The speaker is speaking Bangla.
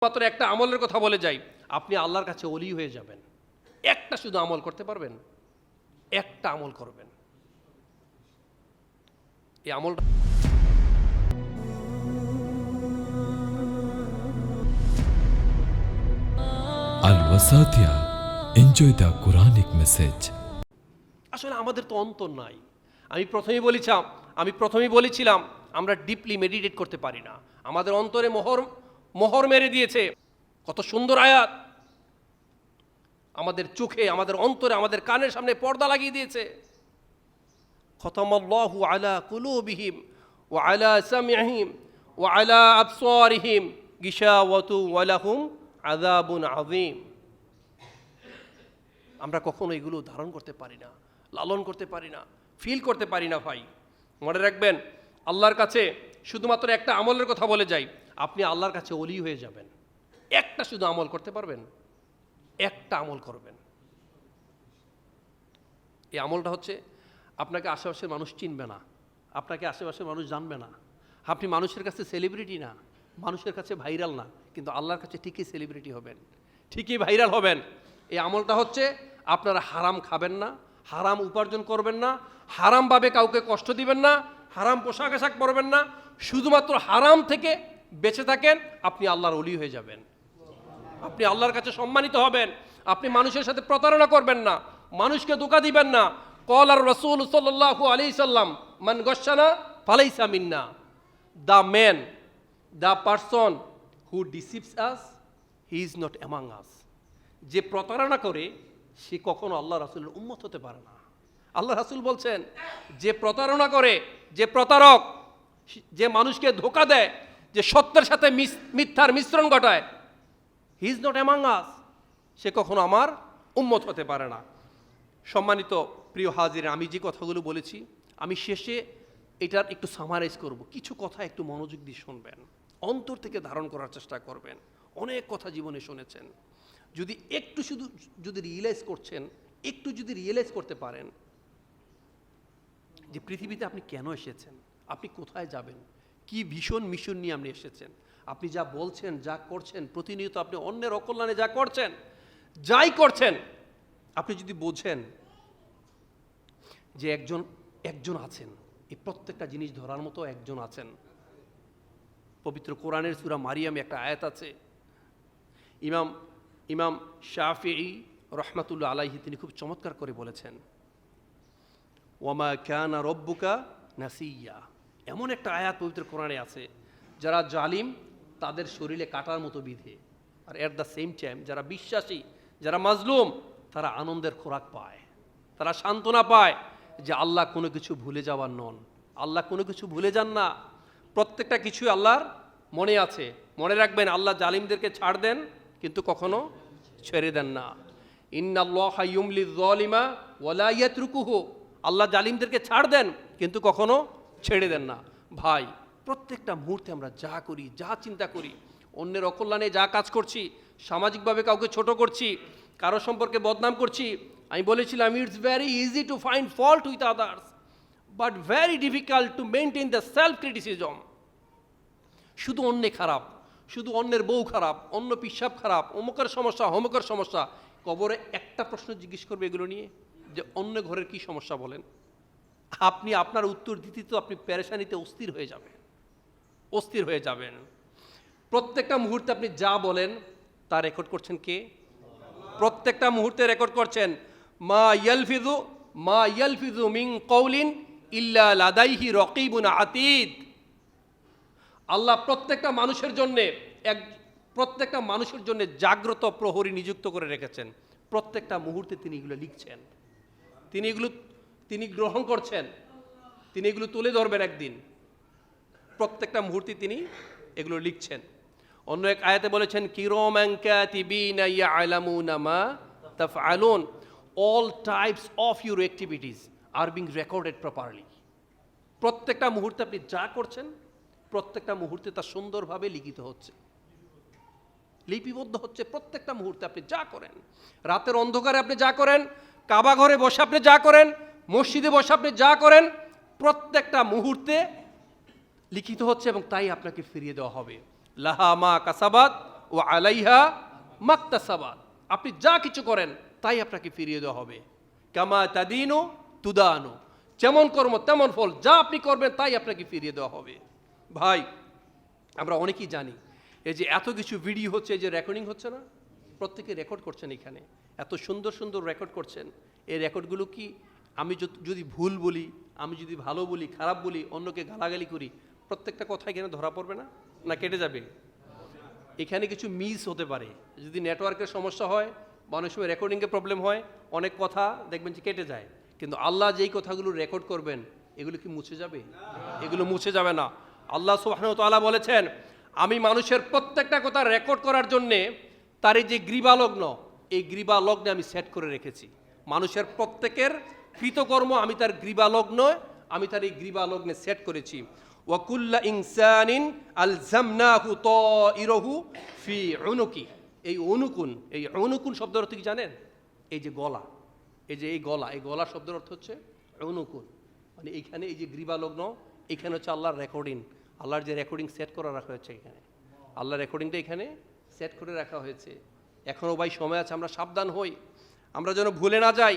মাত্র একটা আমলের কথা বলে যাই, আপনি আল্লাহর কাছে ওলি হয়ে যাবেন। একটা শুধু আমল করতে পারবেন, একটা আমল করবেন। এই আমলটা Al-Wasatia. Enjoy the Quranic message. আসলে আমাদের তো অন্তর নাই। আমি প্রথমেই বলেছিলাম আমরা ডিপলি মেডিটেট করতে পারি না। আমাদের অন্তরে মোহর মেরে দিয়েছে। কত সুন্দর আয়াত আমাদের চোখে, আমাদের অন্তরে, আমাদের কানের সামনে পর্দা লাগিয়ে দিয়েছে। খতামাল্লাহু আলা কুলুবিহিম ওয়া আলা সামিহিম ওয়া আলা আবসারিহিম গিশাওয়াতু ওয়া লাহুম আযাবুন আযীম। আমরা কখনো এগুলো ধারণ করতে পারি না, লালন করতে পারি না, ফিল করতে পারি না। ভাই মনে রাখবেন, আল্লাহর কাছে শুধুমাত্র একটা আমলের কথা বলে যাই, আপনি আল্লাহর কাছে ওলি হয়ে যাবেন। একটা শুধু আমল করতে পারবেন, একটা আমল করবেন। এই আমলটা হচ্ছে, আপনাকে আশেপাশের মানুষ চিনবে না, আপনাকে আশেপাশের মানুষ জানবে না, আপনি মানুষের কাছে সেলিব্রিটি না, মানুষের কাছে ভাইরাল না, কিন্তু আল্লাহর কাছে ঠিকই সেলিব্রিটি হবেন, ঠিকই ভাইরাল হবেন। এই আমলটা হচ্ছে, আপনারা হারাম খাবেন না, হারাম উপার্জন করবেন না, হারামভাবে কাউকে কষ্ট দিবেন না, হারাম পোশাক আশাক পরবেন না, শুধুমাত্র হারাম থেকে বেঁচে থাকেন, আপনি আল্লাহর ওলি হয়ে যাবেন, আপনি আল্লাহর কাছে সম্মানিত হবেন। আপনি মানুষের সাথে প্রতারণা করবেন না, মানুষকে ধোঁকা দিবেন না। ক্বালার রাসূল সাল্লাল্লাহু আলাইহি সাল্লাম, মান গাশশানা ফালাইসা মিন্না। The person who deceives us, he is not among us. যে প্রতারণা করে সে কখনো আল্লাহ রাসূলের উম্মত হতে পারে না। আল্লাহ রাসূল বলছেন, যে প্রতারণা করে, যে প্রতারক, যে মানুষকে ধোঁকা দেয়, যে সত্যের সাথে মিথ্যার মিশ্রণ ঘটায়, he is not among us, সে কখনো আমার উম্মত হতে পারে না। সম্মানিত প্রিয় হাজির, আমি যে কথাগুলো বলেছি, আমি শেষে এটার একটু সামারাইজ করব। কিছু কথা একটু মনোযোগ দিয়ে শুনবেন, অন্তর থেকে ধারণ করার চেষ্টা করবেন। অনেক কথা জীবনে শুনেছেন, যদি রিয়েলাইজ করতে পারেন যে পৃথিবীতে আপনি কেন এসেছেন, আপনি কোথায় যাবেন, কি ভীষণ মিশন নিয়ে আপনি এসেছেন, আপনি যা বলছেন, যা করছেন, প্রতিনিয়ত আপনি অন্যের অকল্যাণে যা করছেন, যাই করছেন, আপনি যদি বোঝেন যে একজন আছেন, এই প্রত্যেকটা জিনিস ধরার মতো একজন আছেন। পবিত্র কোরআনের সূরা মারিয়ামে একটা আয়াত আছে, ইমাম শাফিঈ রহমাতুল্লাহ আলাইহি তিনি খুব চমৎকার করে বলেছেন, ওয়ামা কানা রব্বুকা নাসিয়া। এমন একটা আয়াত পবিত্র কোরআনে আছে, যারা জালিম তাদের শরীরে কাটার মতো বিধে, আর এট দ্য সেম টাইম যারা বিশ্বাসী, যারা মাজলুম, তারা আনন্দের খোরাক পায়, তারা সান্ত্বনা পায় যে আল্লাহ কোনো কিছু ভুলে যাওয়ার নন, আল্লাহ কোনো কিছু ভুলে যান না, প্রত্যেকটা কিছুই আল্লাহর মনে আছে। মনে রাখবেন, আল্লাহ জালিমদেরকে ছাড় দেন কিন্তু কখনো ছেড়ে দেন না। ইন্নাল্লাহা ইউমলিয যালিমা ওয়া লা ইয়াতরুকুহু, আল্লাহ জালিমদেরকে ছাড় দেন কিন্তু কখনো ছেড়ে দেন না। ভাই, প্রত্যেকটা মুহূর্তে আমরা যা করি, যা চিন্তা করি, অন্যের অকল্যাণে যা কাজ করছি, সামাজিকভাবে কাউকে ছোট করছি, কারো সম্পর্কে বদনাম করছি, আমি বলেছিলাম it's very easy to find fault with others but very difficult to maintain the self criticism. শুধু অন্যে খারাপ, শুধু অন্যের বউ খারাপ, অন্য পিশাব খারাপ, অমুকের সমস্যা, অমুকের সমস্যা, কবরে একটা প্রশ্ন জিজ্ঞেস করবে এগুলো নিয়ে, যে অন্য ঘরের কি সমস্যা বলেন। আপনি আপনার উত্তর দিতে তো আপনি পেরেশানিতে অস্থির হয়ে যাবেন। প্রত্যেকটা মুহূর্তে আপনি যা বলেন তা রেকর্ড করছেন কে? প্রত্যেকটা মুহূর্তে রেকর্ড করছেন। মা ইয়ালফিযু মিন কওলিন ইল্লা লাদাইহি রাকীবুন আতীদ। আল্লাহ প্রত্যেকটা মানুষের জন্য জাগ্রত প্রহরী নিযুক্ত করে রেখেছেন। প্রত্যেকটা মুহূর্তে তিনি এগুলো লিখছেন, তিনি গ্রহণ করছেন, তিনি এগুলো তুলে ধরবেন একদিন। প্রত্যেকটা মুহূর্তে তিনি এগুলো লিখছেন। অন্য এক আয়াতে বলেছেন, কিরামান কাতিবিনা ইয়ালামুনা মা তাফআলুন, all types of your activities are being recorded properly. প্রত্যেকটা মুহূর্তে আপনি যা করছেন, প্রত্যেকটা মুহূর্তে তা সুন্দরভাবে লিখিত হচ্ছে, লিপিবদ্ধ হচ্ছে। প্রত্যেকটা মুহূর্তে আপনি যা করেন, রাতের অন্ধকারে আপনি যা করেন, কাবা ঘরে বসে আপনি যা করেন, মসজিদে বসে আপনি যা করেন, প্রত্যেকটা মুহূর্তে লিখিত হচ্ছে এবং তাই আপনাকে ফিরিয়ে দেওয়া হবে। লাহা মা কাসাবাত ও আলাইহা মাকতাসাবাত, আপনি যা কিছু করেন তাই আপনাকে ফিরিয়ে দেওয়া হবে। কামা তাদিনু তুদানু, যেমন কর্ম তেমন ফল, যা আপনি করবেন তাই আপনাকে ফিরিয়ে দেওয়া হবে। ভাই, আমরা অনেকেই জানি এই যে এত কিছু ভিডিও হচ্ছে, এই যে রেকর্ডিং হচ্ছে না, প্রত্যেকে রেকর্ড করছেন, এখানে এত সুন্দর সুন্দর রেকর্ড করছেন। এই রেকর্ডগুলো কি আমি যদি ভুল বলি, আমি যদি ভালো বলি, খারাপ বলি, অন্যকে গালাগালি করি, প্রত্যেকটা কথা এখানে ধরা পড়বে না, না কেটে যাবে? এখানে কিছু মিস হতে পারে, যদি নেটওয়ার্কের সমস্যা হয় বা অনেক সময় রেকর্ডিংয়ের প্রবলেম হয়, অনেক কথা দেখবেন যে কেটে যায়। কিন্তু আল্লাহ যেই কথাগুলো রেকর্ড করবেন এগুলো কি মুছে যাবে? এগুলো মুছে যাবে না। আল্লাহ সুবহানাহু ওয়া তাআলা বলেছেন, আমি মানুষের প্রত্যেকটা কথা রেকর্ড করার জন্যে তার এই যে গ্রীবালগ্ন, এই গ্রীবালগ্নে আমি সেট করে রেখেছি। মানুষের প্রত্যেকের কৃতকর্ম আমি তার এই গ্রীবালগ্নে সেট করেছি। ওয়াকুল্লা ইনসানিন আলজামনাহু তাইরাহু ফি উনুকি, এই অনুকুন শব্দের অর্থ কি জানেন? এই যে গলা, এই গলা শব্দের অর্থ হচ্ছে অনুকুন, মানে এইখানে এই যে গ্রীবালগ্ন, এখানে হচ্ছে আল্লাহর রেকর্ডিং, আল্লাহর যে রেকর্ডিং সেট করা রাখা হয়েছে এখানে, আল্লাহর রেকর্ডিংটা এখানে সেট করে রাখা হয়েছে। এখনও ভাই সময় আছে, আমরা সাবধান হই, আমরা যেন ভুলে না যাই।